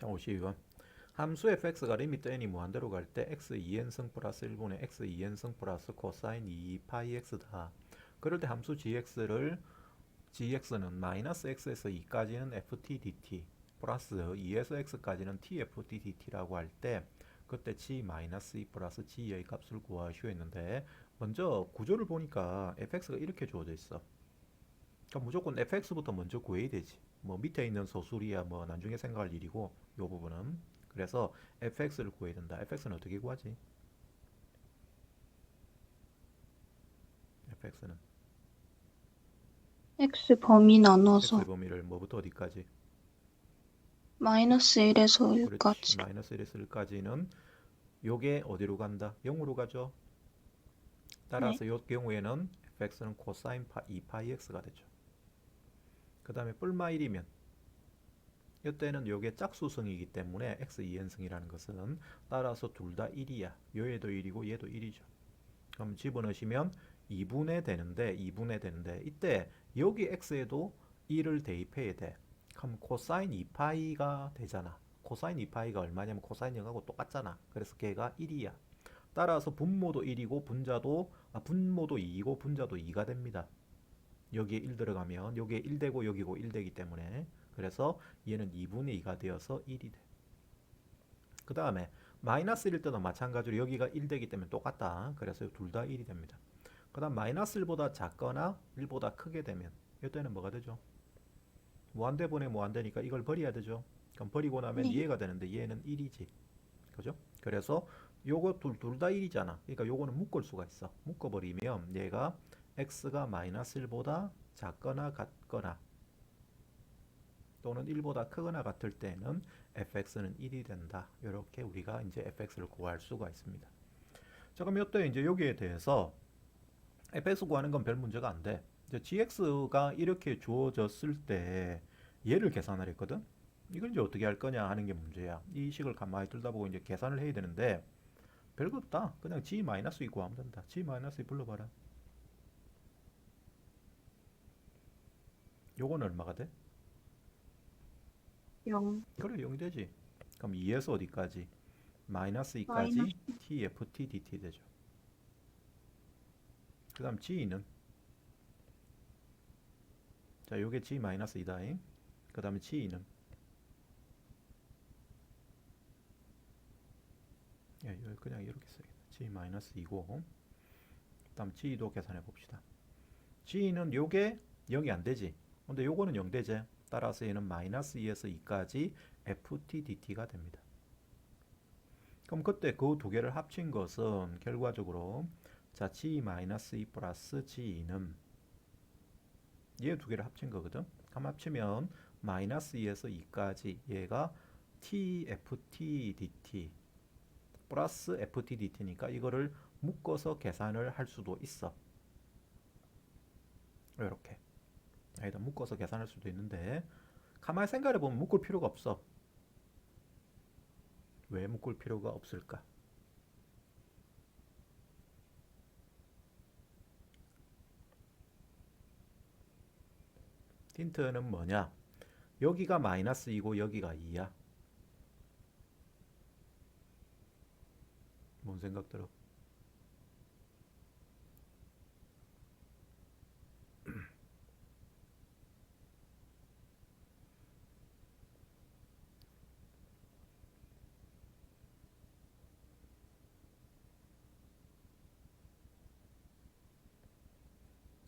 자, 52번. 함수 fx가 리미트 n이 무한대로 갈 때 x 2n승 플러스 1분의 x 2n승 플러스 코사인 2파이 x다. 그럴 때 함수 gx는 마이너스 x에서 2까지는 ft dt 플러스 2에서 x까지는 tft dt라고 할 때 그때 g 마이너스 2 플러스 g의 값을 구하시오 했는데, 먼저 구조를 보니까 fx가 이렇게 주어져 있어. 그럼 무조건 fx부터 먼저 구해야 되지. 뭐 밑에 있는 소수리야 뭐 나중에 생각할 일이고, 요 부분은. 그래서 fx를 구해야 된다. fx는 어떻게 구하지? fx는 x 범위 x의 나눠서 범위를 뭐부터 어디까지? 마이너스 1에서 그렇지. 1까지. 마이너스 1에서 1까지는 요게 어디로 간다? 0으로 가죠. 네. 따라서 요 경우에는 fx는 코사인 2파이 x가 되죠. 그 다음에 뿔마 1이면 이때는 요게 짝수성이기 때문에 x 2n승이라는 것은 따라서 둘 다 1이야. 요얘도 1이고 얘도 1이죠. 그럼 집어넣으시면 2분의 되는데 이때 여기 x에도 1을 대입해야 돼. 그럼 코사인 2파이가 되잖아. 코사인 2파이가 얼마냐면 코사인 0하고 똑같잖아. 그래서 걔가 1이야. 따라서 분모도 1이고 분모도 2이고 분자도 2가 됩니다. 여기에 1 들어가면 여기에 1 되고 여기고 1 되기 때문에, 그래서 얘는 2분의 2가 되어서 1이 돼. 그 다음에 마이너스 1일 때도 마찬가지로 여기가 1 되기 때문에 똑같다. 그래서 둘 다 1이 됩니다. 그 다음 마이너스 1보다 작거나 1보다 크게 되면 이때는 뭐가 되죠? 무한대분의 무한대니까 이걸 버려야 되죠. 그럼 버리고 나면 네. 얘가 되는데 얘는 1이지. 그죠? 그래서 요거 둘 다 1이잖아. 그러니까 요거는 묶을 수가 있어. 묶어버리면 얘가 x가 마이너스 1보다 작거나 같거나 또는 1보다 크거나 같을 때는 fx는 1이 된다. 이렇게 우리가 이제 fx를 구할 수가 있습니다. 자, 그럼 이때 이제 여기에 대해서 fx 구하는 건 별 문제가 안 돼. 이제 gx가 이렇게 주어졌을 때 얘를 계산을 했거든. 이걸 이제 어떻게 할 거냐 하는 게 문제야. 이 식을 가만히 들다 보고 이제 계산을 해야 되는데 별거 없다. 그냥 g-2 구하면 된다. g-2 불러봐라. 요거는 얼마가 돼? 0. 그래, 0이 되지. 그럼 2에서 어디까지? 마이너스 마이너스 2까지 tft dt 되죠. 그 다음 g는, 자, 요게 g-2다잉. 그 다음에 g는, 예, 그냥 이렇게 써야겠다. g-2고 그 다음 g도 계산해 봅시다. g는 요게 0이 안 되지. 근데 요거는 0 되지. 따라서 얘는 마이너스 2에서 2까지 ft dt가 됩니다. 그럼 그때 그 두 개를 합친 것은 결과적으로, 자, g-2 플러스 g는 얘 두 개를 합친 거거든. 그럼 합치면 마이너스 2에서 2까지 얘가 tft dt 플러스 ft dt니까 이거를 묶어서 계산을 할 수도 있어. 이렇게 여기다 묶어서 계산할 수도 있는데, 가만히 생각해 보면 묶을 필요가 없어. 왜 묶을 필요가 없을까? 힌트는 뭐냐? 여기가 마이너스 2고 여기가 2야. 뭔 생각 들어?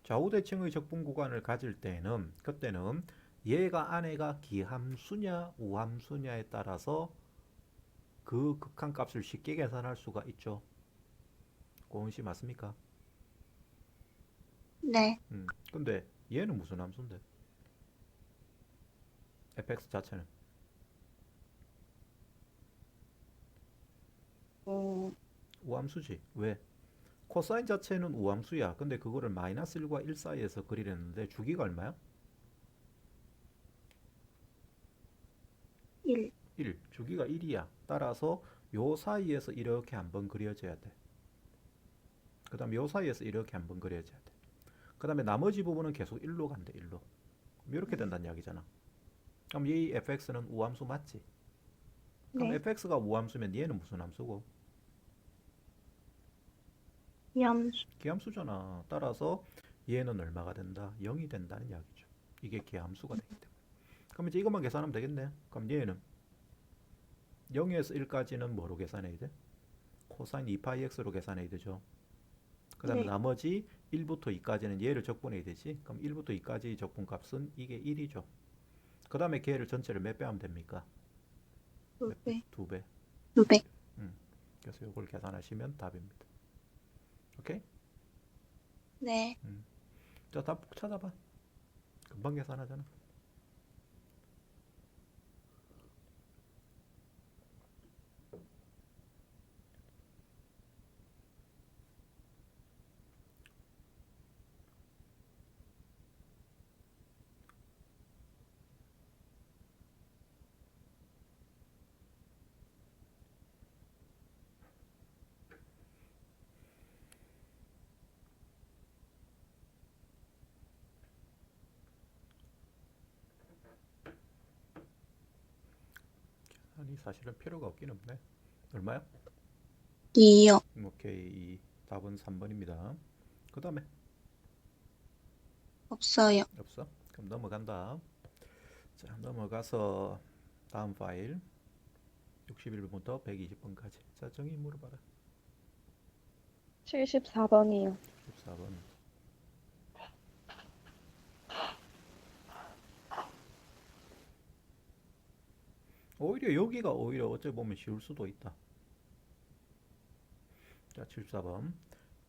좌우대칭의 적분 구간을 가질 때는, 그때는 얘가 안에가 기함수냐 우함수냐에 따라서 그 극한값을 쉽게 계산할 수가 있죠. 고은 씨 맞습니까? 네. 근데 얘는 무슨 함수인데? fx 자체는 어, 우함수지. 왜? 코사인 자체는 우함수야. 근데 그거를 마이너스 1과 1 사이에서 그리려는데 주기가 얼마야? 1. 1. 주기가 1이야. 따라서 요 사이에서 이렇게 한번 그려져야 돼. 그 다음에 요 사이에서 이렇게 한번 그려져야 돼. 그 다음에 나머지 부분은 계속 1로 간대. 1로. 이렇게 된다는 이야기잖아. 그럼 이 fx는 우함수 맞지? 그럼 네. fx가 우함수면 얘는 무슨 함수고? 이함수. 기함수잖아. 따라서 얘는 얼마가 된다? 0이 된다는 이야기죠. 이게 기함수가 되기 때문에. 그럼 이제 이것만 계산하면 되겠네. 그럼 얘는 0에서 1까지는 뭐로 계산해야 돼? 코사인 2파이 x로 계산해야 되죠. 그 다음에 네. 나머지 1부터 2까지는 얘를 적분해야 되지. 그럼 1부터 2까지 적분값은 이게 1이죠. 그 다음에 걔를 전체를 몇 배 하면 됩니까? 두 몇 배? 배. 2배. 2배. 그래서 이걸 계산하시면 답입니다. 오케이? 네. 자, 답 찾아봐. 금방 계산하잖아. 아니, 사실은 필요가 없긴 없네. 얼마야? 2요. 오케이. 답은 3번입니다. 그 다음에 없어요. 없어? 그럼 넘어간다. 자, 넘어가서 다음 파일 61번부터 120번까지. 자, 정의 물어봐라. 74번이요. 14번. 오히려 여기가 오히려 어찌 보면 쉬울 수도 있다. 자, 74번.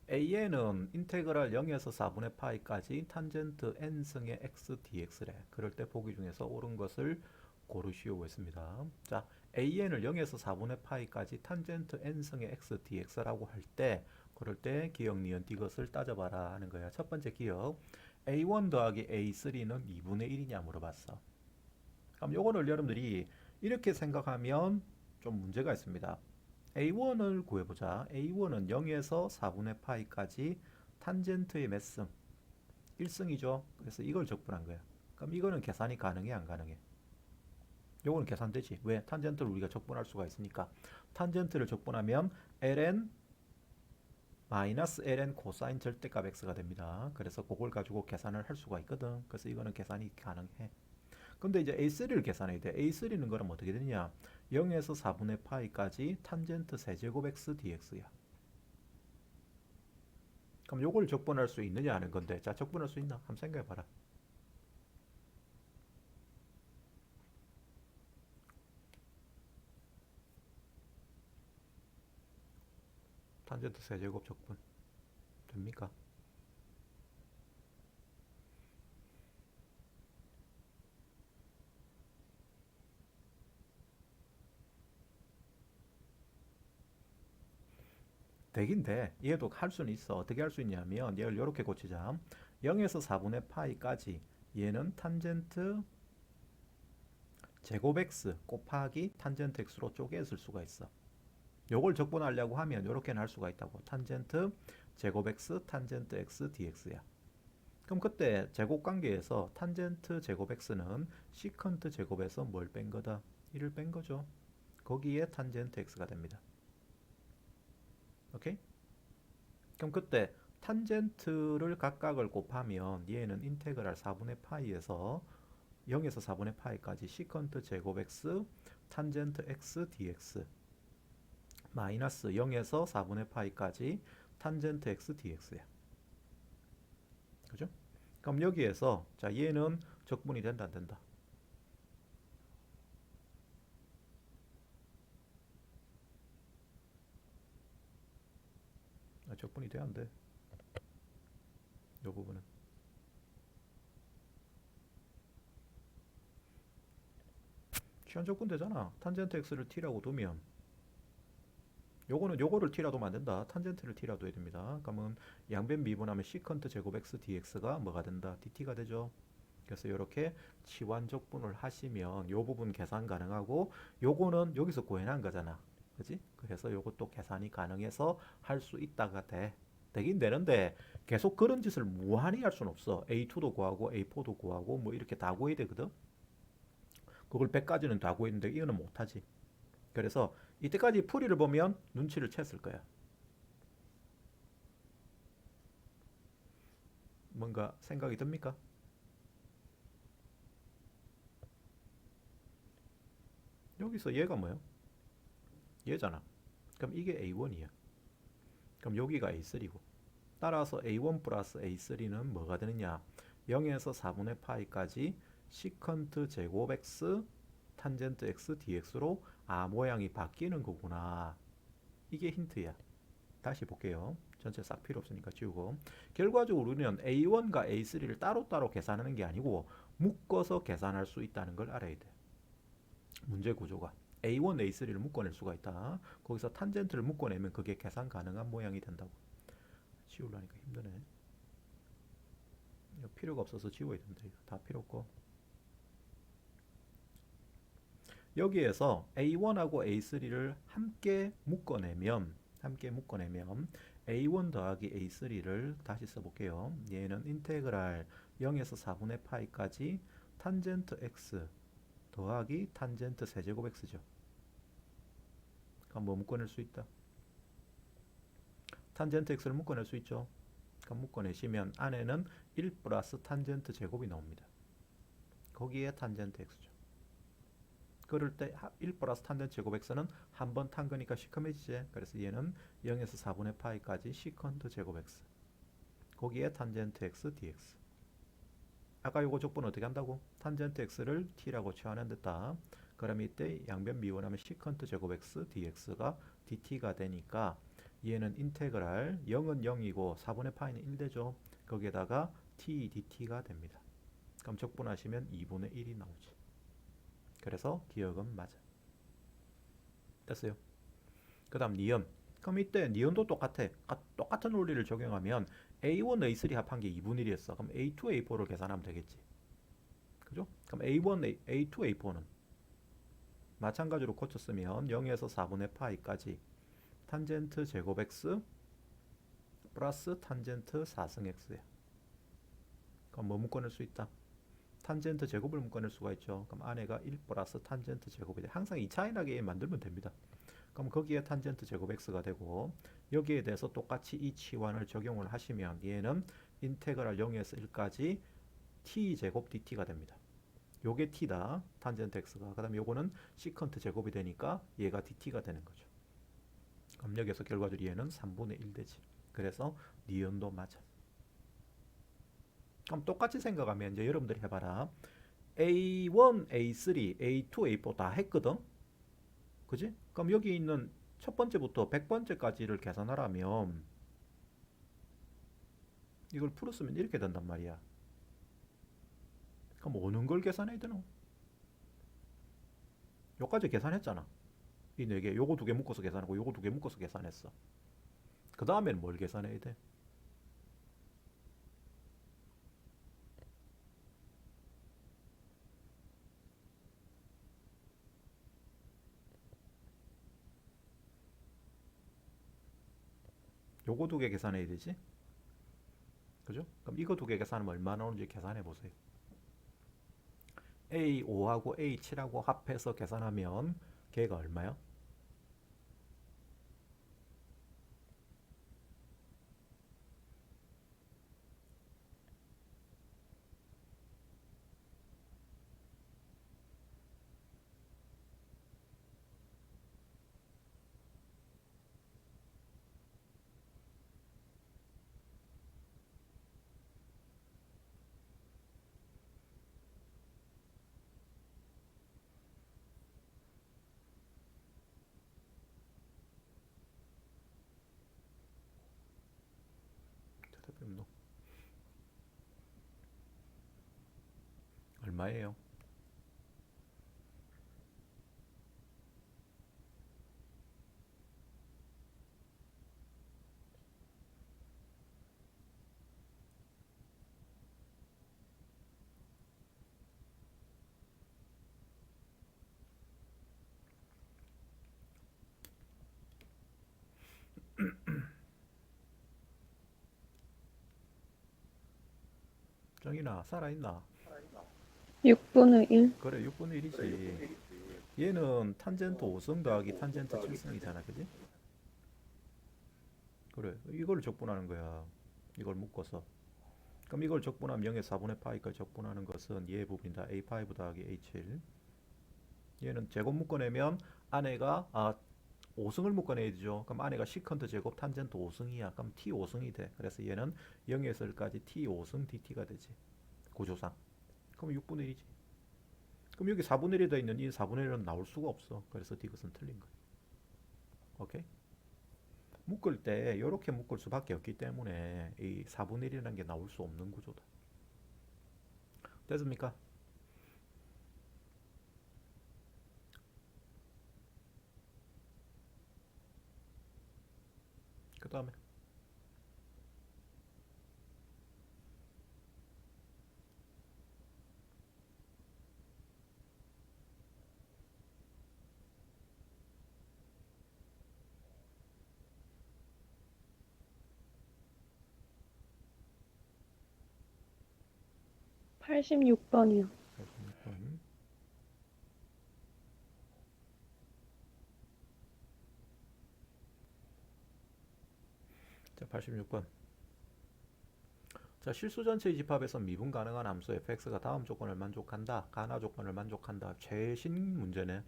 a는 인테그랄 0에서 4분의 파이까지 탄젠트 n승의 x dx래. 그럴 때 보기 중에서 옳은 것을 고르시오 했습니다. 자, an을 0에서 4분의 파이까지 탄젠트 n승의 x dx라고 할 때 그럴 때 기억, 니은, 이것을 따져봐라 하는 거야. 첫 번째 기억. a1 더하기 a3는 2분의 1이냐 물어봤어. 그럼 요거를 여러분들이 이렇게 생각하면 좀 문제가 있습니다. A1을 구해보자. A1은 0에서 4분의 파이까지 탄젠트의 몇 승? 1승이죠. 그래서 이걸 적분한 거야. 그럼 이거는 계산이 가능해, 안 가능해? 요거는 계산되지. 왜? 탄젠트를 우리가 적분할 수가 있으니까. 탄젠트를 적분하면 ln 마이너스 ln 코사인 절대값 x가 됩니다. 그래서 그걸 가지고 계산을 할 수가 있거든. 그래서 이거는 계산이 가능해. 근데 이제 A3를 계산해야 돼. A3는 그럼 어떻게 되느냐? 0에서 4분의 파이까지 탄젠트 세제곱 x dx야. 그럼 요걸 적분할 수 있느냐 하는 건데, 자, 적분할 수 있나? 한번 생각해 봐라. 탄젠트 세제곱 적분 됩니까? 되긴 돼. 얘도 할 수는 있어. 어떻게 할 수 있냐면 얘를 이렇게 고치자. 0에서 4분의 파이까지 얘는 탄젠트 제곱 x 곱하기 탄젠트 x로 쪼개 쓸 수가 있어. 요걸 적분하려고 하면 이렇게는 할 수가 있다고. 탄젠트 제곱 x 탄젠트 x dx야. 그럼 그때 제곱 관계에서 탄젠트 제곱 x는 시컨트 제곱에서 뭘 뺀 거다? 1을 뺀 거죠. 거기에 탄젠트 x가 됩니다. 오케이? 그럼 그때 탄젠트를 각각을 곱하면 얘는 인테그랄 4분의 파이에서 0에서 4분의 파이까지 시컨트 제곱 x 탄젠트 x dx 마이너스 0에서 4분의 파이까지 탄젠트 x dx야. 그죠? 그럼 여기에서 자 얘는 적분이 된다 안 된다? 적분이 돼 안 돼? 이 부분은 시한 적분 되잖아. 탄젠트 x를 t라고 두면 요거를 t라도 만든다. 탄젠트를 t라도 해야 됩니다. 그러면 양변 미분하면 시컨트 제곱 x dx가 뭐가 된다? dt가 되죠. 그래서 이렇게 치환 적분을 하시면 요 부분 계산 가능하고 요거는 여기서 구해낸 거잖아. 그지? 그래서 요것도 계산이 가능해서 할 수 있다가 되긴 되는데 계속 그런 짓을 무한히 할 수는 없어. A2도 구하고 A4도 구하고 뭐 이렇게 다 구해야 되거든. 그걸 100까지는 다 구했는데 이거는 못하지. 그래서 이때까지 풀이를 보면 눈치를 챘을 거야. 뭔가 생각이 듭니까? 여기서 얘가 뭐예요? 얘잖아. 그럼 이게 A1이야. 그럼 여기가 A3고. 따라서 A1 플러스 A3는 뭐가 되느냐? 0에서 4분의 파이까지 시컨트 제곱 x 탄젠트 x dx로 모양이 바뀌는 거구나. 이게 힌트야. 다시 볼게요. 전체 싹 필요 없으니까 지우고. 결과적으로 우리는 A1과 A3를 따로따로 계산하는 게 아니고 묶어서 계산할 수 있다는 걸 알아야 돼. 문제 구조가 A1, A3를 묶어낼 수가 있다. 거기서 탄젠트를 묶어내면 그게 계산 가능한 모양이 된다고. 지우려니까 힘드네. 이거 필요가 없어서 지워야 된다. 이거 다 필요 없고. 여기에서 A1하고 A3를 함께 묶어내면 A1 더하기 A3를 다시 써볼게요. 얘는 인테그랄 0에서 4분의 파이까지 탄젠트 x 더하기 탄젠트 세제곱 x죠. 그럼 뭐 묶어낼 수 있다? 탄젠트 x를 묶어낼 수 있죠. 그럼 묶어내시면 안에는 1 플러스 탄젠트 제곱이 나옵니다. 거기에 탄젠트 x죠. 그럴 때 1 플러스 탄젠트 제곱 x는 한 번 탄 거니까 시커매지지. 그래서 얘는 0에서 4분의 파이까지 시컨트 제곱 x. 거기에 탄젠트 x dx. 아까 요거 적분 어떻게 한다고? 탄젠트 x를 t라고 치환했다. 그럼 이때 양변 미분하면 시컨트 제곱 x dx가 dt가 되니까 얘는 인테그랄 0은 0이고 4분의 파이는 1 되죠. 거기에다가 t dt가 됩니다. 그럼 적분하시면 2분의 1이 나오지. 그래서 기억은 맞아. 됐어요. 그 다음 니은. 그럼 이때 니은도 똑같아. 똑같은 원리를 적용하면 A1, A3 합한 게 2분의 1이었어. 그럼 A2, A4를 계산하면 되겠지. 그죠? 그럼 A1, A2, A4는 마찬가지로 고쳤으면 0에서 4분의 파이까지 탄젠트 제곱 x 플러스 탄젠트 4승 x야. 그럼 뭐 묶어낼 수 있다? 탄젠트 제곱을 묶어낼 수가 있죠. 그럼 안에가 1 플러스 탄젠트 제곱이 돼. 항상 2차 인하게 만들면 됩니다. 그럼 거기에 탄젠트 제곱 x가 되고 여기에 대해서 똑같이 이 치환을 적용을 하시면 얘는 인테그랄 0에서 1까지 t 제곱 dt가 됩니다. 요게 t다. 탄젠트 x가. 그 다음에 요거는 시컨트 제곱이 되니까 얘가 dt가 되는 거죠. 그럼 여기서 결과적으로 얘는 3분의 1 되지. 그래서 니은도 맞아. 그럼 똑같이 생각하면 이제 여러분들이 해봐라. A1, A3, A2, A4 다 했거든? 그지? 그럼 여기 있는 첫 번째부터 100번째까지를 계산하라면 이걸 풀었으면 이렇게 된단 말이야. 그럼 어느 걸 계산해야 되노? 여기까지 계산했잖아. 이 네 개, 요거 두 개 묶어서 계산하고 요거 두 개 묶어서 계산했어. 그 다음에는 뭘 계산해야 돼? 요거 두 개 계산해야 되지? 그죠? 그럼 이거 두 개 계산하면 얼마 나오는지 계산해 보세요. A5하고 A7하고 합해서 계산하면 걔가 얼마야? 대답이 없노? 얼마예요? 정인아 살아있나? 6분의 1? 그래 6분의 1이지. 얘는 탄젠트 5성 더하기 탄젠트 7성이잖아, 그지? 그래, 이걸 적분하는 거야. 이걸 묶어서. 그럼 이걸 적분하면 0의 4분의 파이까지 적분하는 것은 얘 부분이다. A5 더하기 A7. 얘는 제곱 묶어내면 안에가 5승을 묶어내야 되죠. 그럼 안에가 시컨트 제곱 탄젠트 5승이야. 그럼 T 5승이 돼. 그래서 얘는 0에서 1까지 T 5승 DT가 되지. 구조상. 그럼 6분의 1이지. 그럼 여기 4분의 1이 더 있는 이 4분의 1은 나올 수가 없어. 그래서 이것은 틀린 거야. 오케이? 묶을 때 이렇게 묶을 수밖에 없기 때문에 이 4분의 1이라는 게 나올 수 없는 구조다. 됐습니까? 그 다음에 86번이요. 86번. 자, 86번. 자, 실수 전체의 집합에서 미분 가능한 함수 fx가 다음 조건을 만족한다. 가나 조건을 만족한다. 최신 문제네.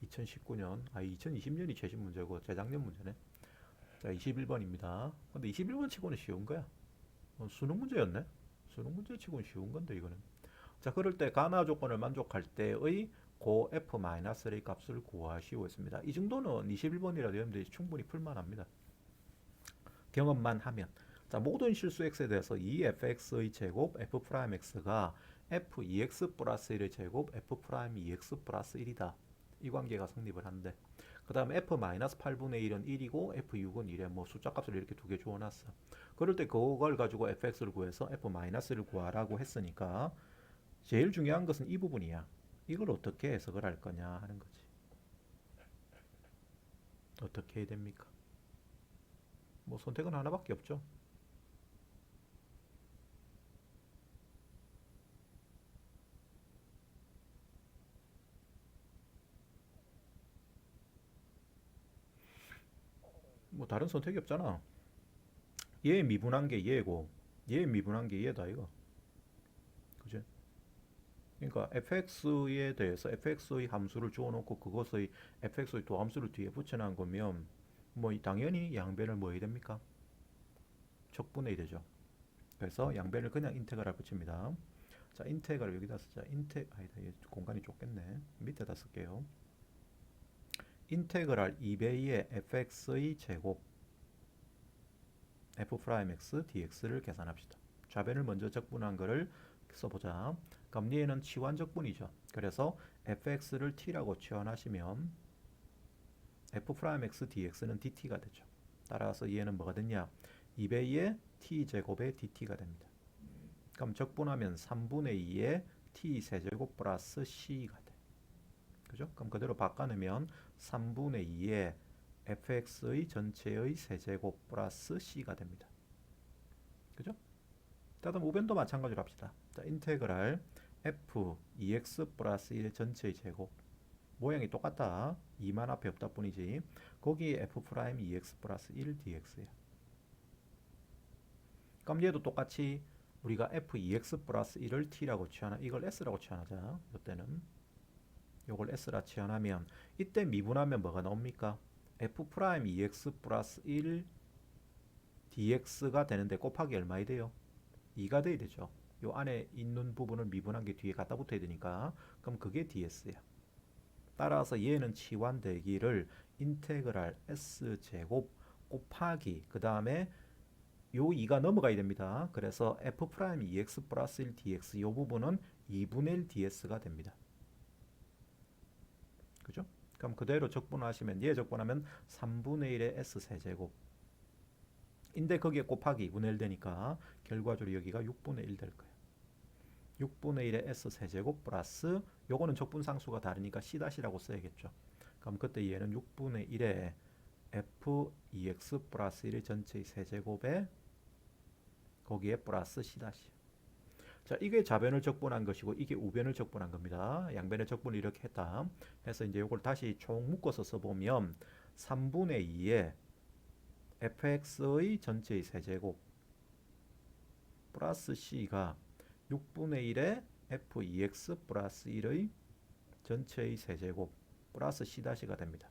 2019년, 2020년이 최신 문제고 재작년 문제네. 자, 21번입니다. 근데 21번 치고는 쉬운 거야. 수능 문제였네. 수능 문제 치고는 쉬운 건데 이거는. 자, 그럴 때 가나 조건을 만족할 때의 고 f-의 값을 구하시오 했습니다. 이 정도는 21번이라도 여러분들이 충분히 풀만합니다. 경험만 하면. 자, 모든 실수 x에 대해서 2fx의 제곱 f'x가 f2x 플러스 1의 제곱 f'2x 플러스 1이다. 이 관계가 성립을 하는데 그 다음에 f-8분의 1은 1이고 f6은 1에 뭐 숫자 값을 이렇게 두 개 주어놨어. 그럴 때 그걸 가지고 fx를 구해서 f-를 구하라고 했으니까 제일 중요한 것은 이 부분이야. 이걸 어떻게 해석을 할 거냐 하는 거지. 어떻게 해야 됩니까? 뭐 선택은 하나밖에 없죠. 뭐 다른 선택이 없잖아. 얘 미분한 게 얘고 얘 미분한 게 얘다 이거. 그지? 그러니까 fx에 대해서 fx의 함수를 주어놓고 그것의 fx의 도함수를 뒤에 붙여놓은 거면 뭐 당연히 양변을 뭐 해야 됩니까? 적분해야 되죠. 그래서 양변을 그냥 인테그랄 붙입니다. 자, 인테그랄 여기다 쓰자. 아니다, 공간이 좁겠네. 밑에다 쓸게요. 인테그랄 2배의 fx의 제곱 f'x dx를 계산합시다. 좌변을 먼저 적분한 거를 써보자. 그럼 얘는 치환적분이죠. 그래서 fx를 t라고 치환하시면 f'x dx는 dt가 되죠. 따라서 얘는 뭐가 됐냐? 2배의 t제곱의 dt가 됩니다. 그럼 적분하면 3분의 2의 t 세제곱 플러스 c가 돼. 그죠? 그럼 그대로 바꿔내면 3분의 2의 fx의 전체의 세제곱 플러스 c가 됩니다. 그죠? 다음 우변도 마찬가지로 합시다. 자, 인테그랄 f 2x 플러스 1 전체의 제곱. 모양이 똑같다. 2만 앞에 없다 뿐이지. 거기에 f 프라임 2x 플러스 1 dx야. 그럼 얘도 똑같이 우리가 f2x 플러스 1을 t라고 취하나 이걸 s라고 취하자. 이때는 요걸 s라 취하면 이때 미분하면 뭐가 나옵니까? f 프라임 2x 플러스 1 dx가 되는데 곱하기 얼마이 돼요? 2가 돼야 되죠. 요 안에 있는 부분을 미분한 게 뒤에 갖다 붙어야 되니까 그럼 그게 ds야. 따라서 얘는 치환되기를 인테그랄 s제곱 곱하기 그 다음에 요 2가 넘어가야 됩니다. 그래서 f 프라임 2x 플러스 1 dx 요 부분은 2분의 1 ds가 됩니다. 그죠? 그럼 그대로 적분하시면 얘 적분하면 3분의 1의 s 세제곱 인데 거기에 곱하기 2분의 1 되니까 결과적으로 여기가 6분의 1 될 거예요. 6분의 1의 s 세제곱 플러스 요거는 적분상수가 다르니까 c-라고 써야겠죠. 그럼 그때 얘는 6분의 1의 f2x 플러스 1의 전체의 세제곱에 거기에 플러스 c-. 자, 이게 좌변을 적분한 것이고 이게 우변을 적분한 겁니다. 양변의 적분을 이렇게 했다. 해서 이제 이걸 다시 총 묶어서 써보면 3분의 2에 fx의 전체의 세제곱 플러스 c가 6분의 1에 f2x 플러스 1의 전체의 세제곱 플러스 c-가 됩니다.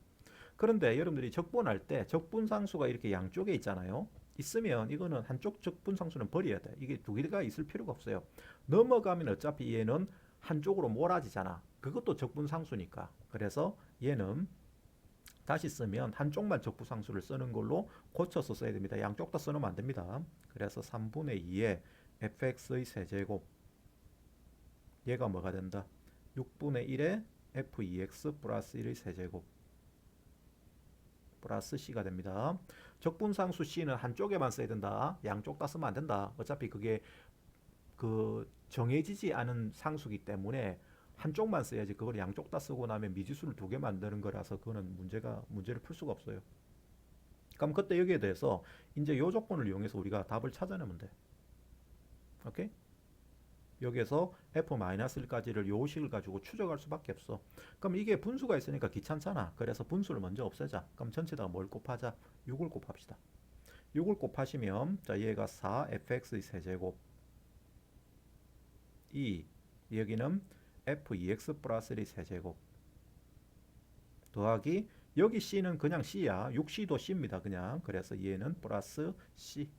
그런데 여러분들이 적분할 때 적분상수가 이렇게 양쪽에 있잖아요. 있으면 이거는 한쪽 적분상수는 버려야 돼. 이게 두 개가 있을 필요가 없어요. 넘어가면 어차피 얘는 한쪽으로 몰아지잖아. 그것도 적분상수니까. 그래서 얘는 다시 쓰면 한쪽만 적분상수를 쓰는 걸로 고쳐서 써야 됩니다. 양쪽 다 써놓으면 안 됩니다. 그래서 3분의 2에 fx의 세제곱 얘가 뭐가 된다? 6분의 1에 f2x 플러스 1의 세제곱 플러스 c가 됩니다. 적분상수 c는 한쪽에만 써야 된다. 양쪽 다 쓰면 안 된다. 어차피 그게 그 정해지지 않은 상수기 때문에 한쪽만 써야지 그걸 양쪽 다 쓰고 나면 미지수를 두 개 만드는 거라서 그거는 문제를 풀 수가 없어요. 그럼 그때 여기에 대해서 이제 요 조건을 이용해서 우리가 답을 찾아내면 돼. 오케이? 여기에서 f-1까지를 요 식을 가지고 추적할 수밖에 없어. 그럼 이게 분수가 있으니까 귀찮잖아. 그래서 분수를 먼저 없애자. 그럼 전체다가 뭘 곱하자? 6을 곱합시다. 6을 곱하시면 자 얘가 4fx의 세제곱 2 여기는 f2x 플러스 1의 세제곱 더하기 여기 c는 그냥 c야. 6c도 c입니다. 그냥. 그래서 얘는 플러스 c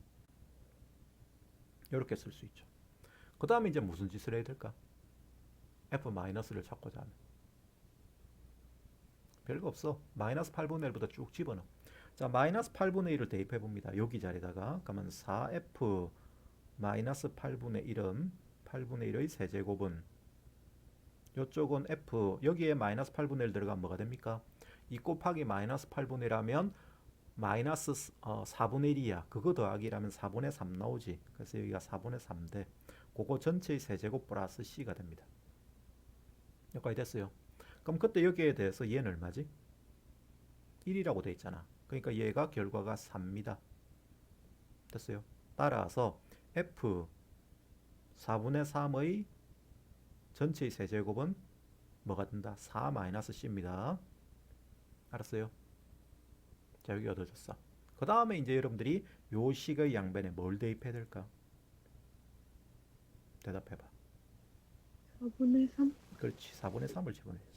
이렇게 쓸 수 있죠. 그 다음에 이제 무슨 짓을 해야 될까? f-를 찾고자 하면 별거 없어. 마이너스 8분의 1부터 쭉 집어넣어. 자, 마이너스 8분의 1을 대입해 봅니다. 여기 자리다가 그러면 4f 마이너스 8분의 1은 8분의 1의 세제곱은 이쪽은 f 여기에 마이너스 8분의 1 들어가면 뭐가 됩니까? 2 곱하기 마이너스 8분의 1 하면 마이너스 4분의 1이야. 그거 더하기라면 4분의 3 나오지. 그래서 여기가 4분의 3대 그거 전체의 세제곱 플러스 c가 됩니다. 여기까지 됐어요. 그럼 그때 여기에 대해서 얘는 얼마지? 1이라고 돼 있잖아. 그러니까 얘가 결과가 3입니다. 됐어요. 따라서 f 4분의 3의 전체의 세제곱은 뭐가 된다? 4-c입니다. 알았어요? 자, 여기 얻어졌어. 그 다음에 이제 여러분들이 요 식의 양변에 뭘 대입해야 될까? 대답해봐. 4분의 3? 그렇지. 4분의 3을 집어넣어야지.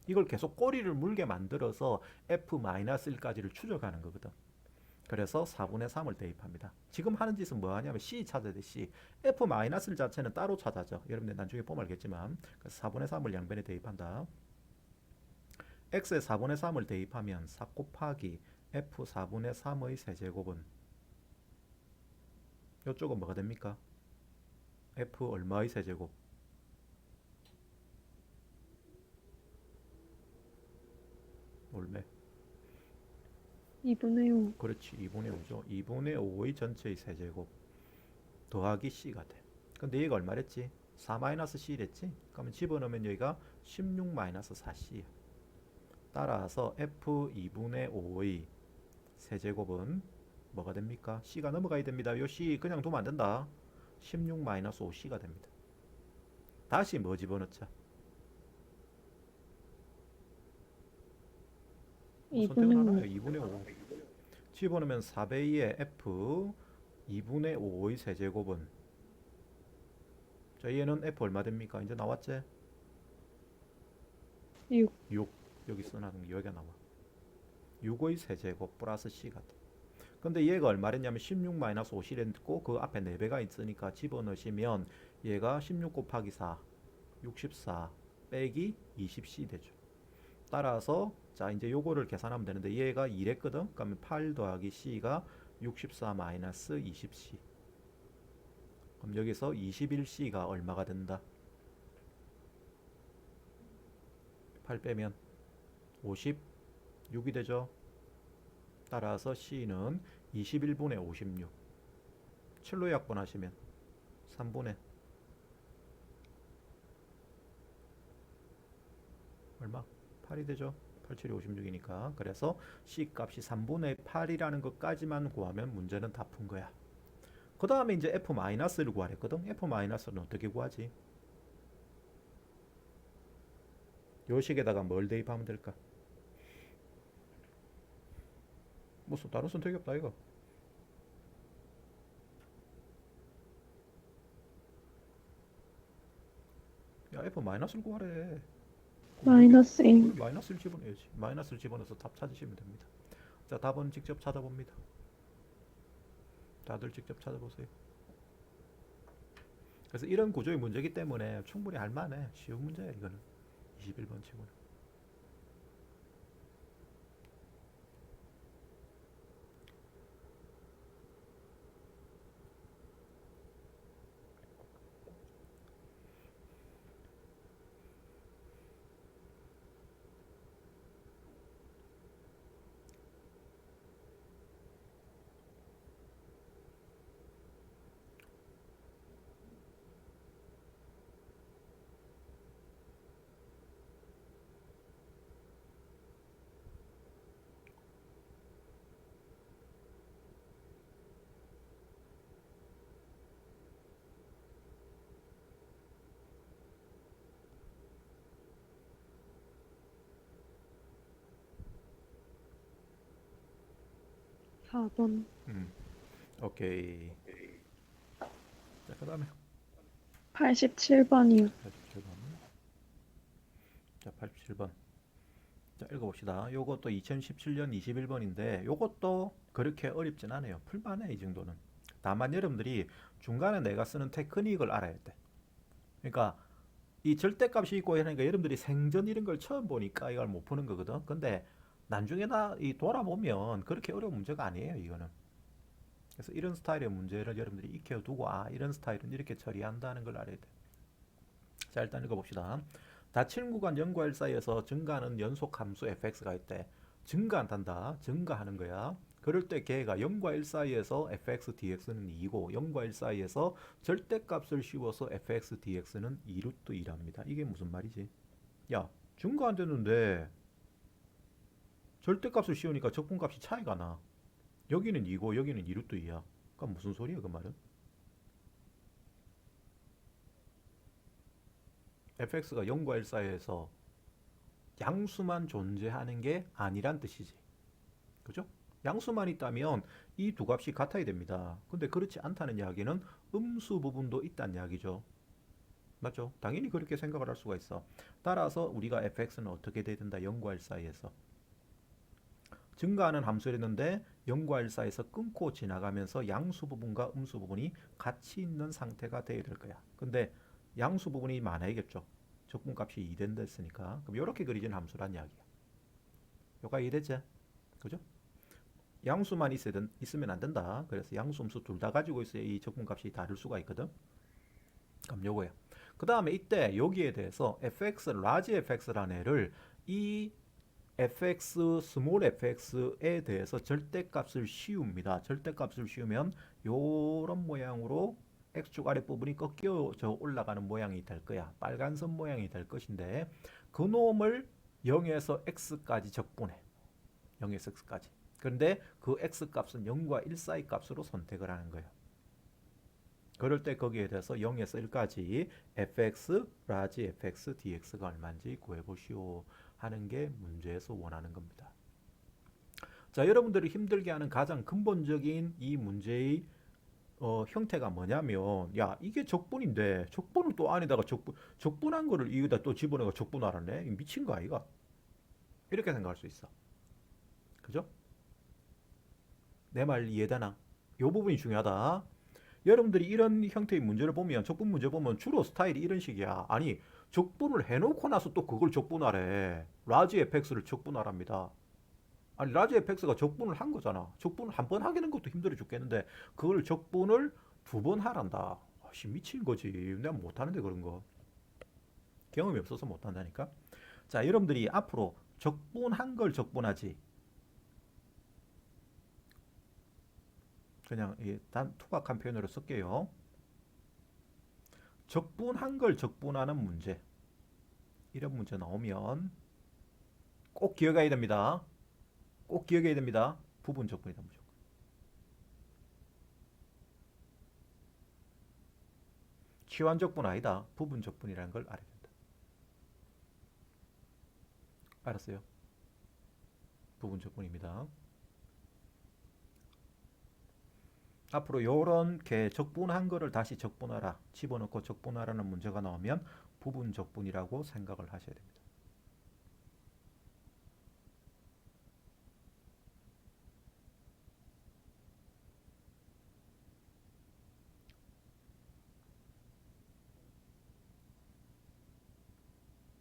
이걸 계속 꼬리를 물게 만들어서 f-1까지를 추적하는 거거든. 그래서 4분의 3을 대입합니다. 지금 하는 짓은 뭐 하냐면 c 찾아야 돼. c. f-를 자체는 따로 찾아죠. 여러분들 나중에 보면 알겠지만 그래서 4분의 3을 양변에 대입한다. x에 4분의 3을 대입하면 4 곱하기 f 4분의 3의 세제곱은 이쪽은 뭐가 됩니까? f 얼마의 세제곱? 올매. 2분의 5. 그렇지. 2분의 5죠. 2분의 5의 전체의 세제곱 더하기 c가 돼. 근데 얘가 얼마랬지? 4-c랬지? 그러면 집어넣으면 여기가 16-4c야. 따라서 f 2분의 5의 세제곱은 뭐가 됩니까? c가 넘어가야 됩니다. 요 c 그냥 두면 안 된다. 16-5c가 됩니다. 다시 뭐 집어넣자? 뭐 선택은 하나요. 2분의 5. 집어넣으면 4배의 f 2분의 5의 세제곱은 자 얘는 f 얼마 됩니까? 이제 나왔지? 6. 6 여기 써놔둔 게 여기가 나와. 6의 세제곱 플러스 c가 돼. 근데 얘가 얼마랬냐면 16-5c랬고 그 앞에 4배가 있으니까 집어넣으시면 얘가 16 곱하기 4 64 빼기 20c 되죠. 따라서 자 이제 요거를 계산하면 되는데 얘가 2랬거든. 그러면 8 더하기 c가 64-20c. 그럼 여기서 21c가 얼마가 된다? 8 빼면 56이 되죠. 따라서 c는 21분의 56. 7로 약분하시면 3분의 얼마? 8이 되죠. 8, 7이 56이니까. 그래서 c 값이 3분의 8이라는 것까지만 구하면 문제는 다 푼 거야. 그 다음에 이제 F-를 구하랬거든. F-는 어떻게 구하지? 요 식에다가 뭘 대입하면 될까? 무슨 다른 선택이 없다 이거. 야 F-를 구하래. 그럼 여기 마이너스 1. 마이너스를 집어넣어야지. 마이너스를 집어넣어서 답 찾으시면 됩니다. 자, 답은 직접 찾아봅니다. 다들 직접 찾아보세요. 그래서 이런 구조의 문제이기 때문에 충분히 할 만해. 쉬운 문제야 이거는. 21번 치고는. 사 번 오케이. 자, 그다음에 87번이요. 87번. 자, 87번. 자, 읽어봅시다. 요것도 2017년 21번인데 요것도 그렇게 어렵진 않아요. 풀만해 이 정도는. 다만 여러분들이 중간에 내가 쓰는 테크닉을 알아야 돼. 그러니까 이 절대값이 있고 하니까 여러분들이 생전 이런 걸 처음 보니까 이걸 못 푸는 거거든. 근데 나중에 이 돌아보면 그렇게 어려운 문제가 아니에요, 이거는. 그래서 이런 스타일의 문제를 여러분들이 익혀두고 이런 스타일은 이렇게 처리한다는 걸 알아야 돼. 자, 일단 읽어봅시다. 닫힌 구간 0과 1 사이에서 증가하는 연속 함수 fx가 있대. 증가한단다. 증가하는 거야. 그럴 때 걔가 0과 1 사이에서 fx dx는 2고 0과 1 사이에서 절대값을 씌워서 fx dx는 2루트 2랍니다. 이게 무슨 말이지? 야, 증가 안 되는데 절대값을 씌우니까 적분값이 차이가 나. 여기는 2고 여기는 2루트 2야. 그럼 무슨 소리야 그 말은? fx가 0과 1 사이에서 양수만 존재하는 게 아니란 뜻이지. 그죠? 양수만 있다면 이 두 값이 같아야 됩니다. 근데 그렇지 않다는 이야기는 음수 부분도 있다는 이야기죠. 맞죠? 당연히 그렇게 생각을 할 수가 있어. 따라서 우리가 fx는 어떻게 돼야 된다? 0과 1 사이에서. 증가하는 함수였는데 0과 1 사이에서 끊고 지나가면서 양수 부분과 음수 부분이 같이 있는 상태가 돼야 될 거야. 근데 양수 부분이 많아야겠죠. 적분값이 2 된다 했으니까. 그럼 이렇게 그려진 함수란 이야기야. 요가 이해되지? 그죠? 양수만 있으면 안 된다. 그래서 양수, 음수 둘 다 가지고 있어야 이 적분값이 다를 수가 있거든. 그럼 요거야. 그 다음에 이때 여기에 대해서 fx, 라지 fx라는 애를 이 fx, 스몰 fx에 대해서 절대값을 씌웁니다. 절대값을 씌우면 요런 모양으로 x축 아랫부분이 꺾여져 올라가는 모양이 될 거야. 빨간 선 모양이 될 것인데 그 놈을 0에서 x까지 적분해. 0에서 x까지. 그런데 그 x값은 0과 1 사이 값으로 선택을 하는 거예요. 그럴 때 거기에 대해서 0에서 1까지 fx, 라지 fx, dx가 얼마인지 구해보시오 하는 게 문제에서 원하는 겁니다. 자, 여러분들이 힘들게 하는 가장 근본적인 이 문제의 형태가 뭐냐면, 야, 이게 적분인데 적분을 또 안에다가 적분한 거를 여기다 또 집어넣어 적분하라네. 미친 거 아이가? 이렇게 생각할 수 있어. 그죠? 내 말 이해되나? 요 부분이 중요하다. 여러분들이 이런 형태의 문제를 보면, 적분 문제 보면 주로 스타일이 이런 식이야. 아니, 적분을 해놓고 나서 또 그걸 적분하래. 라지 fx를 적분하랍니다. 아니, 라지 fx가 적분을 한 거잖아. 적분을 한 번 하기는 것도 힘들어 죽겠는데 그걸 적분을 2번 하란다. 아씨, 미친 거지. 내가 못하는데 그런 거. 경험이 없어서 못한다니까. 자, 여러분들이 앞으로 적분한 걸 적분하지. 그냥 단 투박한 표현으로 쓸게요. 적분한 걸 적분하는 문제. 이런 문제 나오면 꼭 기억해야 됩니다. 꼭 기억해야 됩니다. 부분 적분이다 무조건. 치환적분 아니다. 부분적분이라는 걸 알아야 된다. 알았어요? 부분적분입니다. 앞으로 요렇게 적분한 거를 다시 적분하라, 집어넣고 적분하라는 문제가 나오면 부분적분이라고 생각을 하셔야 됩니다.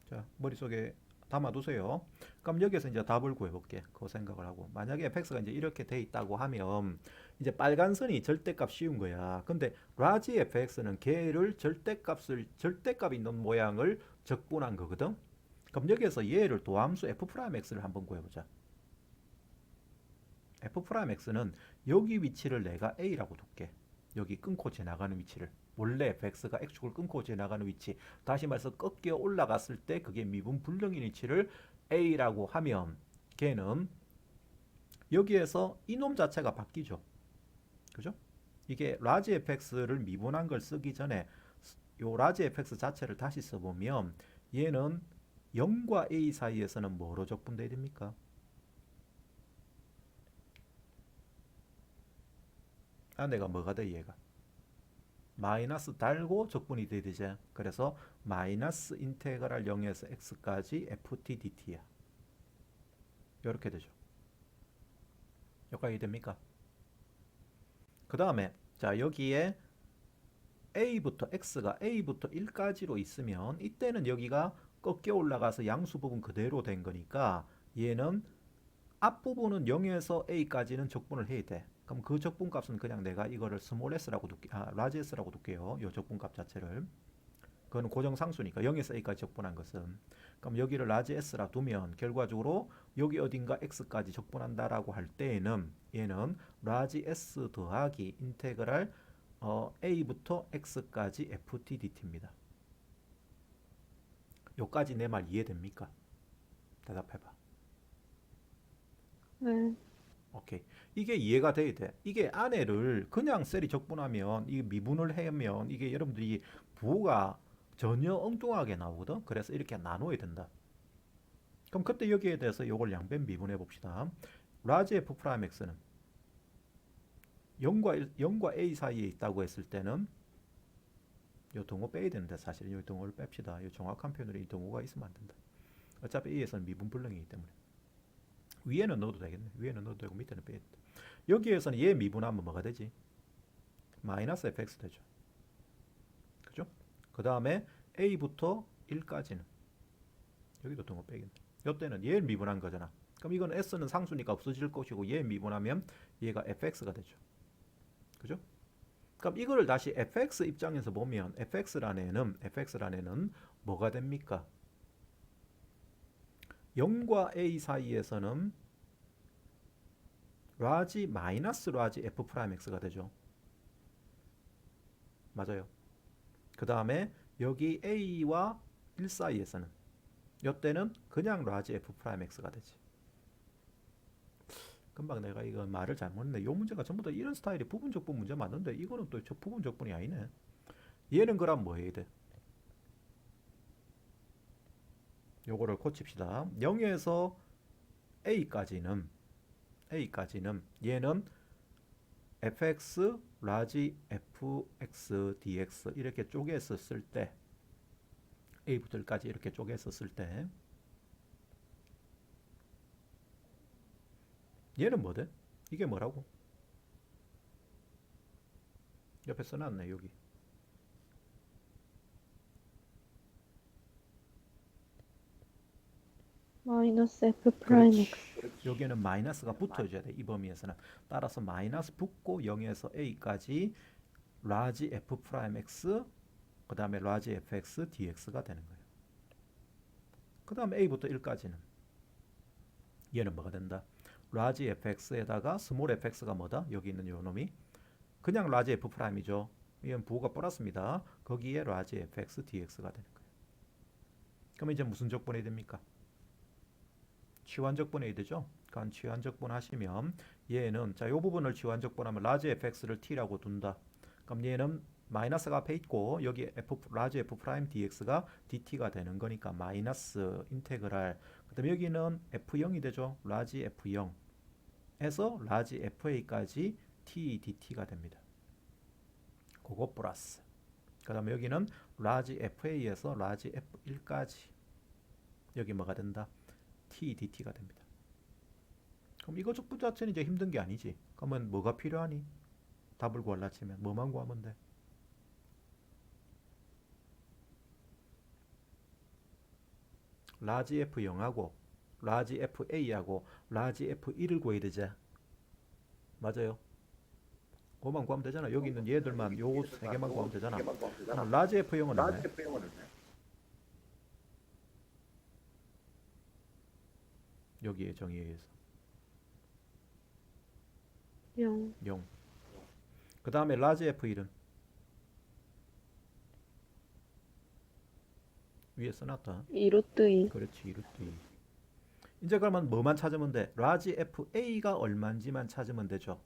자, 머릿속에 담아두세요. 그럼 여기서 이제 답을 구해볼게. 그 생각을 하고. 만약에 fx가 이제 이렇게 돼 있다고 하면, 이제 빨간 선이 절대값 씌운 거야. 근데 라지 fx는 걔를 절대값 있는 모양을 적분한 거거든. 그럼 여기에서 얘를 도함수 f'x를 한번 구해보자. f'x는 여기 위치를 내가 a라고 둘게. 여기 끊고 지나가는 위치를. 원래 fx가 x축을 끊고 지나가는 위치, 다시 말해서 꺾여 올라갔을 때 그게 미분 불능인 위치를 a라고 하면, 걔는 여기에서 이놈 자체가 바뀌죠. 그죠? 이게 라지 fx를 미분한 걸 쓰기 전에 요 라지 fx 자체를 다시 써보면, 얘는 0과 a 사이에서는 뭐로 적분돼야 됩니까? 안에가 뭐가 돼, 얘가? 마이너스 달고 적분이 돼야 되지. 그래서 마이너스 인테그랄 0에서 x까지 ft dt야. 이렇게 되죠. 여기까지 됩니까? 그 다음에 자, 여기에 a부터 x가 a부터 1까지로 있으면, 이때는 여기가 꺾여 올라가서 양수 부분 그대로 된 거니까 얘는 앞부분은 0에서 a까지는 적분을 해야 돼. 그럼 그 적분값은 그냥 내가 이거를 스몰 s라고 둘게, 라지 s라고 둘게요. 이 적분값 자체를. 그거는 고정상수니까 0에서 a까지 적분한 것은. 그럼 여기를 라지 s라 두면 결과적으로 여기 어딘가 x까지 적분한다라고 할 때에는 얘는 라지 s 더하기 인테그랄 a부터 x까지 ft dt입니다. 요까지 내 말 이해됩니까? 대답해봐. 네. 오케이. 이게 이해가 돼야 돼. 이게 안에를 그냥 셀이 적분하면, 이 미분을 하면 이게 여러분들이 부호가 전혀 엉뚱하게 나오거든. 그래서 이렇게 나눠야 된다. 그럼 그때 여기에 대해서 이걸 양변 미분해 봅시다. 라지 f 프라임 x는 0과 a 사이에 있다고 했을 때는 이 동호 빼야 되는데, 사실 이 동호를 뺍시다. 이 정확한 표현으로 이 동호가 있으면 안 된다. 어차피 a에서는 미분 불능이기 때문에. 위에는 넣어도 되겠네. 위에는 넣어도 되고 밑에는 빼야 된다. 여기에서는 얘 미분하면 뭐가 되지? 마이너스 fx 되죠. 그죠? 그 다음에 a부터 1까지는 여기도 동호 빼겠네. 이때는 얘를 미분한 거잖아. 그럼 이건 s는 상수니까 없어질 것이고, 얘 미분하면 얘가 fx가 되죠. 그죠? 그럼 이거를 다시 fx 입장에서 보면 fx란에는 뭐가 됩니까? 0과 a 사이에서는 라지 마이너스 라지 f 프라임 x가 되죠. 맞아요. 그 다음에 여기 a와 1 사이에서는 이때는 그냥 라지 f 프라임 x가 되지. 금방 내가 이거 말을 잘못했네. 이 문제가 전부 다 이런 스타일이 부분적분 문제 맞는데, 이거는 또 부분적분이 아니네. 얘는 그럼 뭐 해야 돼? 요거를 고칩시다. 0에서 a까지는 얘는 fx 라지 fx dx 이렇게 쪼개서 쓸 때, a부터 1까지 이렇게 쪼개서 쓸 때 얘는 뭐 돼? 이게 뭐라고? 옆에 써놨네. 여기 마이너스 f 프라임 그렇지. x. 여기에는 마이너스가 붙어줘야 돼. 이 범위에서는. 따라서 마이너스 붙고 0에서 a까지 라지 f 프라임 x, 그 다음에 라지 fx dx가 되는 거예요. 그 다음에 a부터 1까지는 얘는 뭐가 된다? 라지 fx에다가 스몰 fx가 뭐다? 여기 있는 요 놈이 그냥 라지 f 프라임이죠. 이건 부호가 플러스입니다. 거기에 라지 fx dx가 되는 거예요. 그럼 이제 무슨 적분해야 됩니까? 치환적분해야 되죠. 그러니까 치환적분 하시면 얘는, 자, 요 부분을 치환적분하면 라지 fx를 t라고 둔다. 그럼 얘는 마이너스가 앞에 있고 여기 f 라지 f 프라임 dx가 dt가 되는 거니까 마이너스 인테그랄. 그다음에 여기는 f0이 되죠. 라지 f0에서 라지 fa까지 t dt가 됩니다. 그거 플러스. 그다음에 여기는 라지 fa에서 라지 f1까지 여기 뭐가 된다? t dt가 됩니다. 그럼 이거 적분 자체는 이제 힘든 게 아니지. 그러면 뭐가 필요하니? 답을 구하려 치면 뭐만 구하면 돼? 라지 F0하고 라지 FA하고 라지 F1을 구해야 되지. 맞아요. 그거만 구하면 되잖아. 여기 있는 얘들만 요 세 개만 구하면 되잖아. 그럼 라지 F0은 얼마야? 여기에 정의에 의해서 0. 0. 그 다음에 라지 F1은 위에 써놨다. 2루트 2. 그렇지. 이루트 2. 이제 그러면 뭐만 찾으면 돼? 라지 FA가 얼마인지만 찾으면 되죠.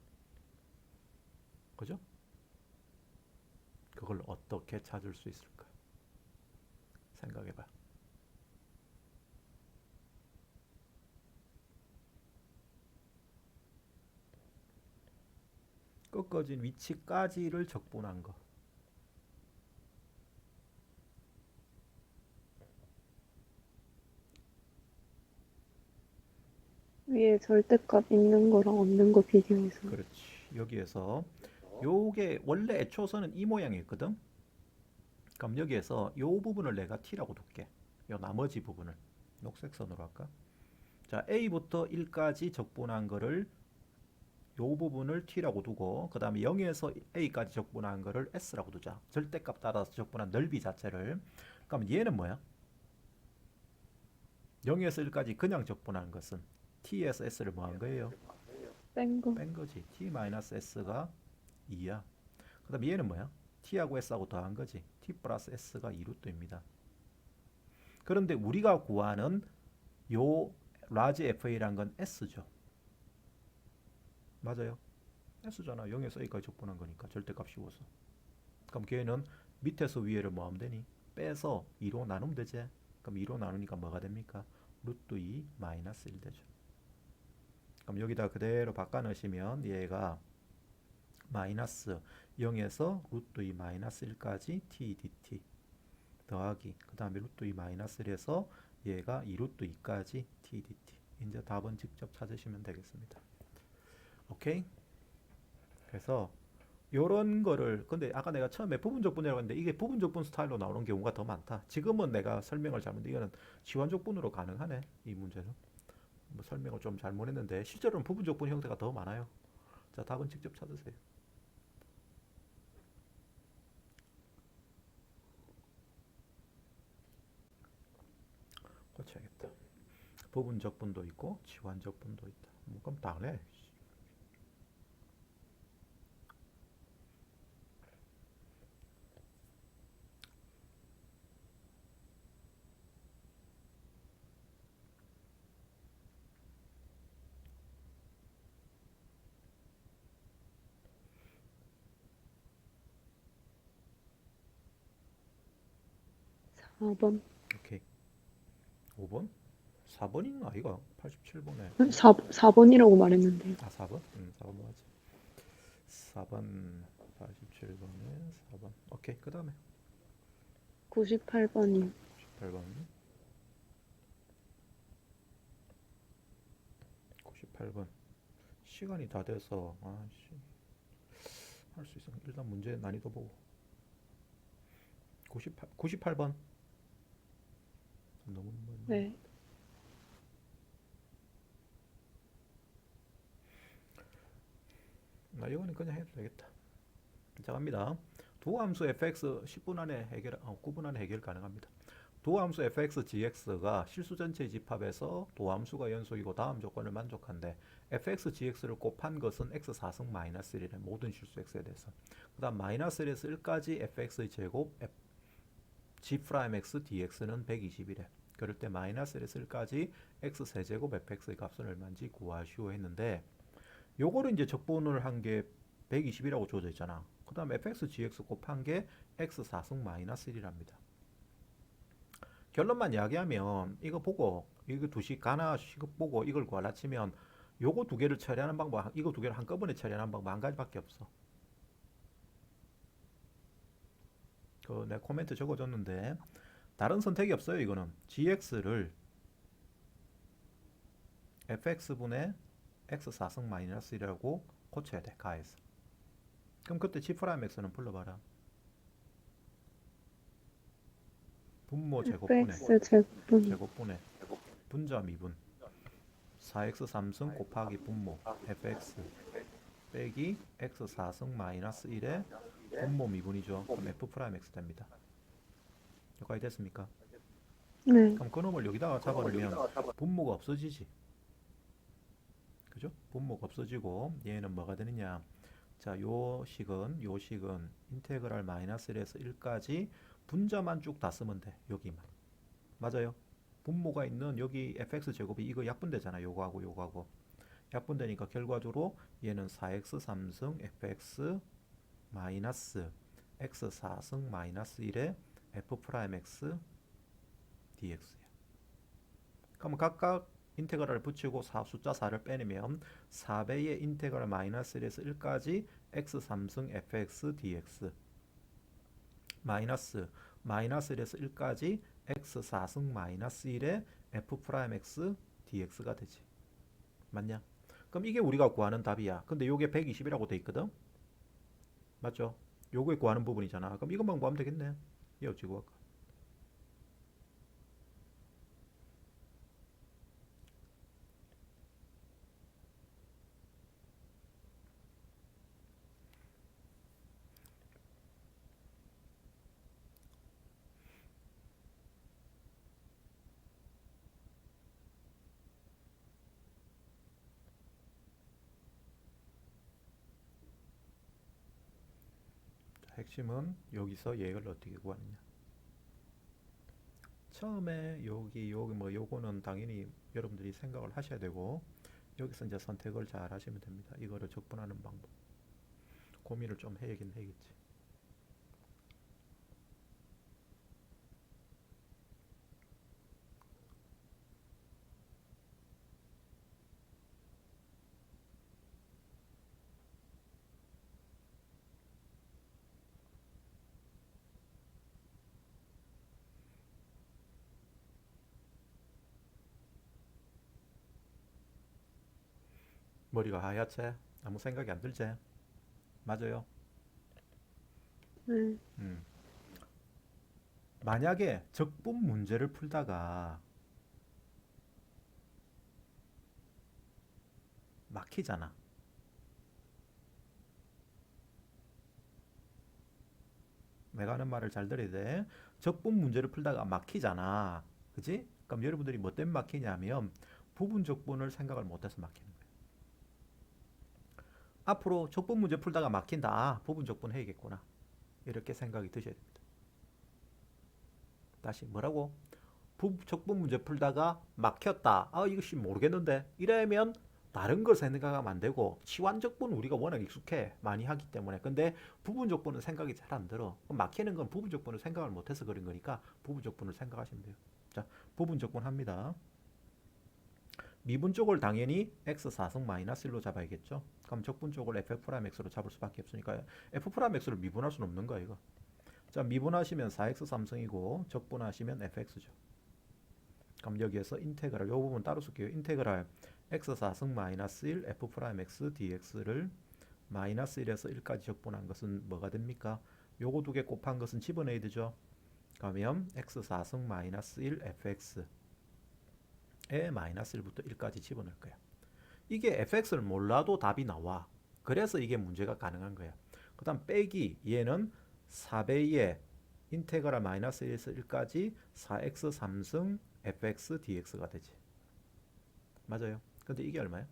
그죠? 그걸 어떻게 찾을 수 있을까? 생각해봐. 꺾어진 위치까지를 적분한 거. 위에 절대값 있는 거랑 없는 거 비교해서. 그렇지. 여기에서 요게 원래 애초서는 이 모양이었거든. 그럼 여기에서 요 부분을 내가 t라고 둘게. 요 나머지 부분을 녹색 선으로 할까? 자, a부터 1까지 적분한 거를 요 부분을 t라고 두고 그 다음에 0에서 a까지 적분한 거를 s라고 두자. 절대값 따라서 적분한 넓이 자체를. 그럼 얘는 뭐야? 0에서 1까지 그냥 적분한 것은 t에서 s를 뭐 한 거예요? 뺀 거. 뺀 거지. t-s가 2야. 그 다음에 얘는 뭐야? t하고 s하고 더한 거지. t 플러스 s가 2루트입니다. 그런데 우리가 구하는 요 라지 fa란 건 s죠. 맞아요. s잖아. 0에서 a까지 적분한 거니까 절대값 씌워서. 그럼 걔는 밑에서 위에를 뭐 하면 되니? 빼서 2로 나누면 되지. 그럼 2로 나누니까 뭐가 됩니까? 루트 2 마이너스 1 되죠. 그럼 여기다 그대로 바꿔 넣으시면 얘가 마이너스 0에서 루트 2 마이너스 1까지 t dt 더하기 그 다음에 루트 2 마이너스 1에서 얘가 2 루트 2까지 t dt. 이제 답은 직접 찾으시면 되겠습니다. 오케이? 그래서 요런 거를 근데 아까 내가 처음에 부분적분이라고 했는데 이게 부분적분 스타일로 나오는 경우가 더 많다. 지금은 내가 설명을 잘못했는데 이거는 지환적분으로 가능하네. 이 문제는 뭐 설명을 좀 잘못했는데 실제로는 부분적분 형태가 더 많아요. 자, 답은 직접 찾으세요. 고쳐야겠다. 부분적분도 있고 지환적분도 있다. 뭐 그럼 다 해. 4번. 오케이. 5번? 4번인 아이가 87번에 4번이라고 말했는데. 아 4번? 4번 맞지. 4번 87번에 4번. 오케이. 그 다음에 98번이요. 98번 98번 시간이 다 돼서 아씨 할 수 있어. 일단 문제 난이도 보고 98번 너무 많네. 네. 나 이거는 그냥 해도 되겠다. 자, 갑니다. 도함수 fx 10분 안에 9분 안에 해결 가능합니다. 도함수 fx gx가 실수 전체 집합에서 도함수가 연속이고 다음 조건을 만족한데 fx gx를 곱한 것은 x 4승 마이너스 1이래. 모든 실수 x에 대해서. 그 다음 마이너스 1에서 1까지 fx의 제곱 g 프라임 x dx는 120이래. 그럴 때 마이너스 1에서 1까지 x 세제곱 fx의 값은 얼마인지 구하시오 했는데 요거를 이제 적분을 한 게 120이라고 주어져 있잖아. 그 다음 fx gx 곱한 게 x 4승 마이너스 1이랍니다. 결론만 이야기하면 이거 보고 이거 두식 가나 식업 보고 이걸 구하라 치면 요거 두 개를 처리하는 방법, 이거 두 개를 한꺼번에 처리하는 방법 한 가지밖에 없어. 그 내 코멘트 적어줬는데 다른 선택이 없어요. 이거는 gx를 fx분의 x 4승 마이너스 1이라고 고쳐야 돼. 가에서. 그럼 그때 g 프라임 x는 불러봐라. 분모 제곱분의 fx 제곱분 제곱분의 분자 미분 4x 3승 곱하기 분모 fx 빼기 x 4승 마이너스 1의 분모 미분이죠. 그럼 f 프라임 x 됩니다. 여기까지 됐습니까? 네. 그럼 그놈을 여기다가 잡아놓으면 분모가 없어지지. 그죠? 분모가 없어지고 얘는 뭐가 되느냐? 자, 요 식은 인테그랄 마이너스 1에서 1까지 분자만 쭉 다 쓰면 돼. 여기만. 맞아요? 분모가 있는 여기 fx 제곱이 이거 약분되잖아. 요거하고 약분되니까 결과적으로 얘는 4x 3승 fx 마이너스 x 4승 마이너스 1의 f 프라임 x dx야. 그럼 각각 인테그랄을 붙이고 숫자 4를 빼내면 4배의 인테그랄 마이너스 1에서 1까지 x 3승 fx dx 마이너스 1에서 1까지 x 4승 마이너스 1의 f 프라임 x dx가 되지. 맞냐? 그럼 이게 우리가 구하는 답이야. 근데 요게 120이라고 돼 있거든. 맞죠? 요거에 구하는 부분이잖아. 그럼 이것만 구하면 되겠네. 얘 어찌 구할까? 핵심은 여기서 얘를 어떻게 구하느냐. 처음에 여기 뭐 요거는 당연히 여러분들이 생각을 하셔야 되고 여기서 이제 선택을 잘 하시면 됩니다. 이거를 적분하는 방법. 고민을 좀 해야긴 해야겠지. 머리가 하얗지? 아무 생각이 안 들지? 맞아요. 네. 만약에 적분 문제를 풀다가 막히잖아. 내가 하는 말을 잘 들어야 돼. 적분 문제를 풀다가 막히잖아. 그지? 그럼 여러분들이 뭐 때문에 막히냐면 부분 적분을 생각을 못해서 막히는 거예요. 앞으로 적분 문제 풀다가 막힌다. 아, 부분 적분 해야겠구나. 이렇게 생각이 드셔야 됩니다. 다시 뭐라고? 적분 문제 풀다가 막혔다. 아, 이것이 모르겠는데. 이러면 다른 걸 생각하면 안 되고 치환적분 우리가 워낙 익숙해 많이 하기 때문에. 근데 부분적분은 생각이 잘 안 들어. 그럼 막히는 건 부분적분을 생각을 못해서 그런 거니까 부분적분을 생각하시면 돼요. 자, 부분적분 합니다. 미분 쪽을 당연히 x 4승 마이너스 1로 잡아야겠죠. 그럼 적분 쪽을 f 프라임 x로 잡을 수밖에 없으니까 f 프라임 x를 미분할 수는 없는 거야 이거. 자, 미분하시면 4x 3승이고 적분하시면 fx죠. 그럼 여기에서 인테그랄 요 부분 따로 쓸게요. 인테그랄 x 4승 마이너스 1 f 프라임 x dx를 마이너스 1에서 1까지 적분한 것은 뭐가 됩니까? 요거 두 개 곱한 것은 집어넣어야 되죠. 그러면 x 4승 마이너스 1 fx에 마이너스 1부터 1까지 집어넣을 거야. 이게 fx를 몰라도 답이 나와. 그래서 이게 문제가 가능한 거야. 그 다음 빼기 얘는 4배의 인테그랄 마이너스 1에서 1까지 4x 3승 fx dx가 되지. 맞아요. 근데 이게 얼마야?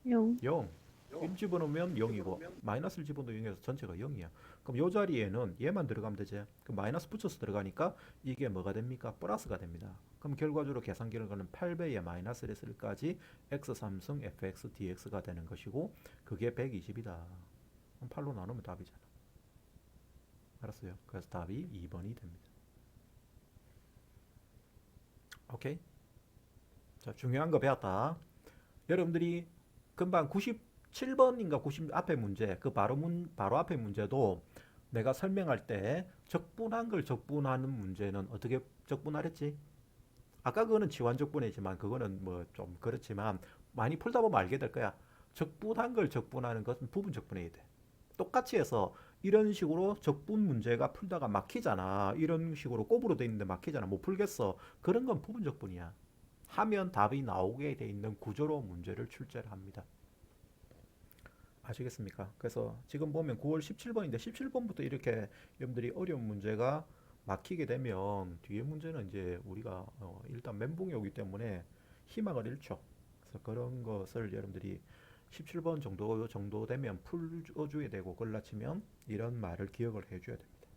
0. 0. 1 집어넣으면 0이고 마이너스를 집어넣으면 0이어서 전체가 0이야. 그럼 요 자리에는 얘만 들어가면 되지. 그 마이너스 붙여서 들어가니까 이게 뭐가 됩니까? 플러스가 됩니다. 그럼 결과적으로 계산 결과는 8배의 마이너스 1까지 x3승 fx dx가 되는 것이고 그게 120이다. 그럼 8로 나누면 답이잖아. 알았어요? 그래서 답이 2번이 됩니다. 오케이? 자, 중요한 거 배웠다. 여러분들이 금방 97번인가 90 앞에 문제, 그 바로 앞에 문제도 내가 설명할 때 적분한 걸 적분하는 문제는 어떻게 적분하랬지? 아까 그거는 지환적분이지만 그거는 뭐 좀 그렇지만 많이 풀다 보면 알게 될 거야. 적분한 걸 적분하는 것은 부분적분해야 돼. 똑같이 해서 이런 식으로 적분 문제가 풀다가 막히잖아. 이런 식으로 곱으로 돼 있는데 막히잖아. 못 풀겠어. 그런 건 부분적분이야. 하면 답이 나오게 돼 있는 구조로 문제를 출제를 합니다. 아시겠습니까? 그래서 지금 보면 9월 17번인데 17번부터 이렇게 여러분들이 어려운 문제가 막히게 되면 뒤에 문제는 이제 우리가 일단 멘붕이 오기 때문에 희망을 잃죠. 그래서 그런 것을 여러분들이 17번 정도 되면 풀어줘야 되고 걸라치면 이런 말을 기억을 해줘야 됩니다.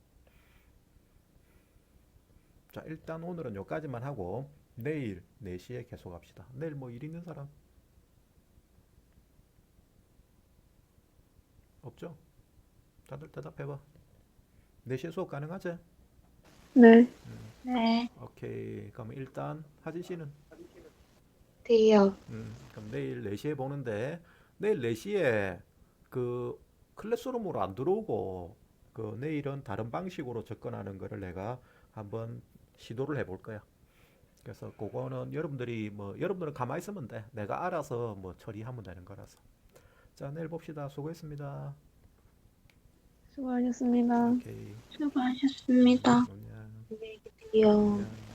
자, 일단 오늘은 여기까지만 하고 내일 4시에 계속합시다. 내일 뭐 일 있는 사람 없죠? 다들 대답해봐. 4시에 수업 가능하지? 네. 네, 오케이. 그럼 일단 하진 씨는 돼요. 그럼 내일 4시에 보는데 내일 4시에 그 클래스룸으로 안 들어오고 그 내일은 다른 방식으로 접근하는 거를 내가 한번 시도를 해볼 거야. 그래서 그거는 여러분들이 뭐 여러분들은 가만히 있으면 돼. 내가 알아서 뭐 처리하면 되는 거라서. 자, 내일 봅시다. 수고했습니다. 수고하셨습니다. 오케이. 수고하셨습니다. 안녕. 안녕히 계세요. 안녕.